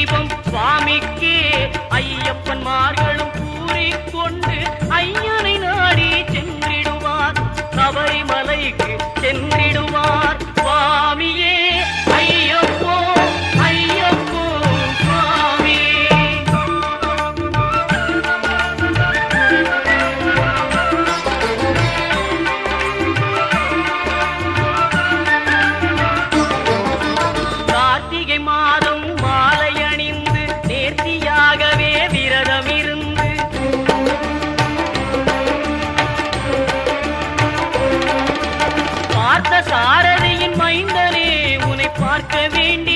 தீபம் சுவாமிக்கே ஐயப்பன்மார்களும் கூறிக்கொண்டு ஐயனை நாடி சென்றிடுவார், சபரிமலைக்கு சென்றிடுவார். சுவாமியே ஐயப்போ ஐயப்போ சுவாமியே. கார்த்திகை மாதம் மாலை அணிந்து நேர்த்தியாகவே விரதம் இருந்து பார்த்த சாரதியின் மைந்தனே உன்னை பார்க்க வேண்டி